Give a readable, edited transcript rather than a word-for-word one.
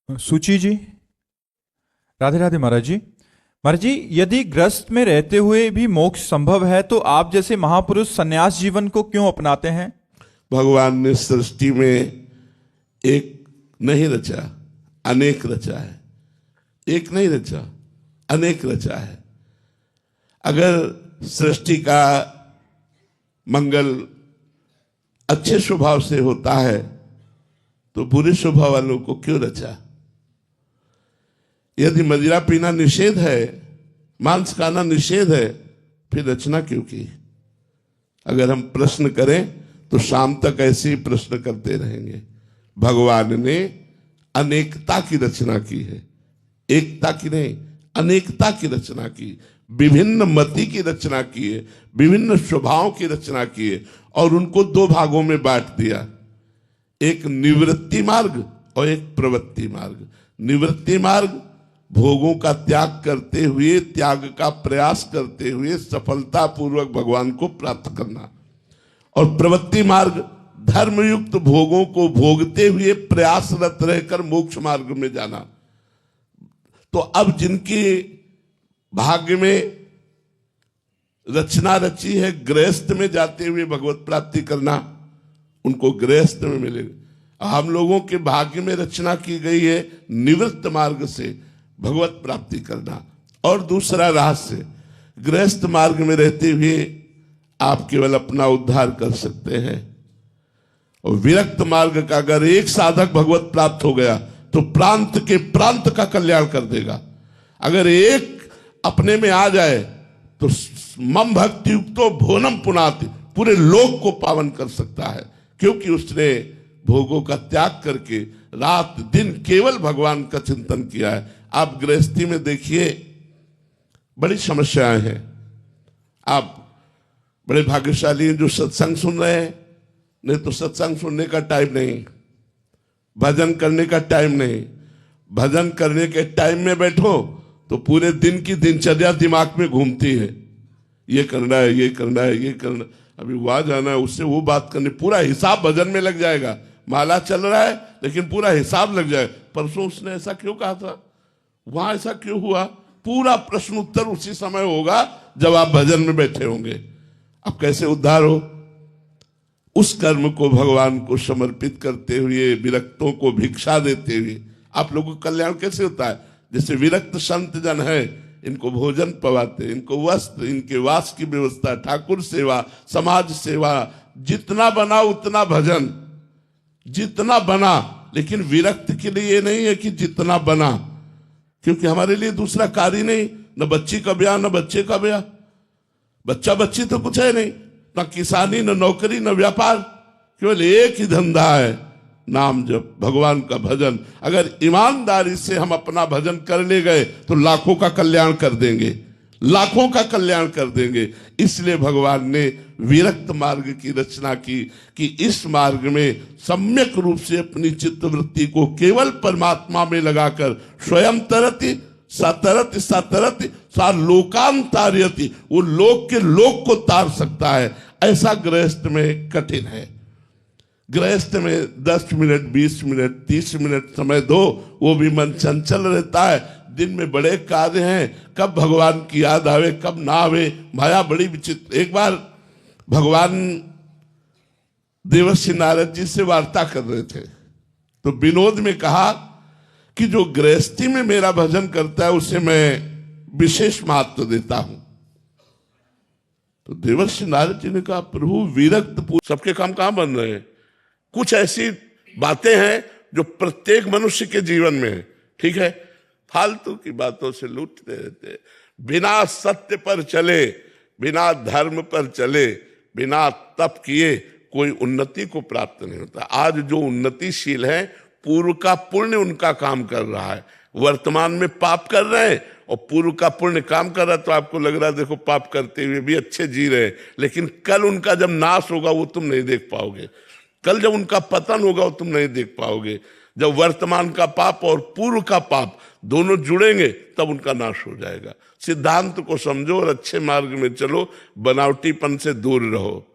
सुची जी, राधे राधे महाराज जी। महाराज जी, यदि ग्रस्त में रहते हुए भी मोक्ष संभव है तो आप जैसे महापुरुष सन्यास जीवन को क्यों अपनाते हैं? भगवान ने सृष्टि में एक नहीं रचा, अनेक रचा है। एक नहीं रचा, अनेक रचा है। अगर सृष्टि का मंगल अच्छे स्वभाव से होता है तो बुरे स्वभाव वालों को क्यों रचा? यदि मदिरा पीना निषेध है, मांस खाना निषेध है, फिर रचना क्यों की? अगर हम प्रश्न करें तो शाम तक ऐसे ही प्रश्न करते रहेंगे। भगवान ने अनेकता की रचना की है, एकता की नहीं, अनेकता की रचना की, विभिन्न मति की रचना की है, विभिन्न स्वभावों की रचना की है और उनको दो भागों में बांट दिया, एक निवृत्ति मार्ग और एक प्रवृत्ति मार्ग। निवृत्ति मार्ग भोगों का त्याग करते हुए, त्याग का प्रयास करते हुए सफलता पूर्वक भगवान को प्राप्त करना, और प्रवृत्ति मार्ग धर्मयुक्त भोगों को भोगते हुए प्रयासरत रहकर मोक्ष मार्ग में जाना। तो अब जिनकी भाग्य में रचना रची है गृहस्थ में जाते हुए भगवत प्राप्ति करना, उनको गृहस्थ में मिलेगा। हम लोगों के भाग्य में रचना की गई है निवृत्त मार्ग से भगवत प्राप्ति करना। और दूसरा रहस्य, गृहस्थ मार्ग में रहते हुए आप केवल अपना उद्धार कर सकते हैं, और विरक्त मार्ग का अगर एक साधक भगवत प्राप्त हो गया तो प्रांत के प्रांत का कल्याण कर देगा। अगर एक अपने में आ जाए तो मम भक्ति युक्तो भोनम पुनाति, पूरे लोक को पावन कर सकता है, क्योंकि उसने भोगों का त्याग करके रात दिन केवल भगवान का चिंतन किया है। आप गृहस्थी में देखिए बड़ी समस्याएं हैं। आप बड़े भाग्यशाली हैं जो सत्संग सुन रहे हैं, नहीं तो सत्संग सुनने का टाइम नहीं, भजन करने का टाइम नहीं। भजन करने के टाइम में बैठो तो पूरे दिन की दिनचर्या दिमाग में घूमती है, ये करना है, ये करना है, ये करना, अभी वहां जाना है, उससे वो बात करनी, पूरा हिसाब भजन में लग जाएगा। माला चल रहा है लेकिन पूरा हिसाब लग जाएगा, परसों उसने ऐसा क्यों कहा था, वहां ऐसा क्यों हुआ, पूरा प्रश्न उत्तर उसी समय होगा जब आप भजन में बैठे होंगे। अब कैसे उद्धार हो? उस कर्म को भगवान को समर्पित करते हुए, विरक्तों को भिक्षा देते हुए आप लोगों का कल्याण कैसे होता है? जैसे विरक्त संत जन है, इनको भोजन पवाते, इनको वस्त्र, इनके वास की व्यवस्था, ठाकुर सेवा, समाज सेवा, जितना बना उतना भजन, जितना बना। लेकिन विरक्त के लिए ये नहीं है कि जितना बना, क्योंकि हमारे लिए दूसरा कार्य नहीं, न बच्ची का ब्याह न बच्चे का ब्याह, बच्चा बच्ची तो कुछ है नहीं, न किसानी न नौकरी न व्यापार, केवल एक ही धंधा है, नाम जप, भगवान का भजन। अगर ईमानदारी से हम अपना भजन कर ले गए तो लाखों का कल्याण कर देंगे, लाखों का कल्याण कर देंगे। इसलिए भगवान ने विरक्त मार्ग की रचना की कि इस मार्ग में सम्यक रूप से अपनी चित्तवृत्ति को केवल परमात्मा में लगाकर स्वयं तरति सतरति सतरति सा लोकांतार्यति, वो लोक के लोक को तार सकता है। ऐसा गृहस्थ में कठिन है। गृहस्थ में 10 मिनट 20 मिनट 30 मिनट समय दो, वो भी मन चंचल रहता है। दिन में बड़े कार्य हैं, कब भगवान की याद आवे कब ना आवे, माया बड़ी विचित्र। एक बार भगवान देवर्षि नारद जी से वार्ता कर रहे थे तो विनोद में कहा कि जो गृहस्थी में मेरा भजन करता है उसे मैं विशेष महत्व देता हूं। तो देवर्षि नारद जी ने कहा, प्रभु विरक्त सबके काम कहां बन रहे हैं? कुछ ऐसी बातें हैं जो प्रत्येक मनुष्य के जीवन में है, ठीक है, फालतू की बातों से लूटते रहते। बिना सत्य पर चले, बिना धर्म पर चले, बिना तप किए कोई उन्नति को प्राप्त नहीं होता। आज जो उन्नतिशील है, पूर्व का पुण्य उनका काम कर रहा है, वर्तमान में पाप कर रहे हैं और पूर्व का पुण्य काम कर रहा है, तो आपको लग रहा है देखो पाप करते हुए भी अच्छे जी रहे हैं, लेकिन कल उनका जब नाश होगा वो तुम नहीं देख पाओगे, कल जब उनका पतन होगा वो तुम नहीं देख पाओगे। जब वर्तमान का पाप और पूर्व का पाप दोनों जुड़ेंगे तब उनका नाश हो जाएगा। सिद्धांत को समझो और अच्छे मार्ग में चलो, बनावटीपन से दूर रहो।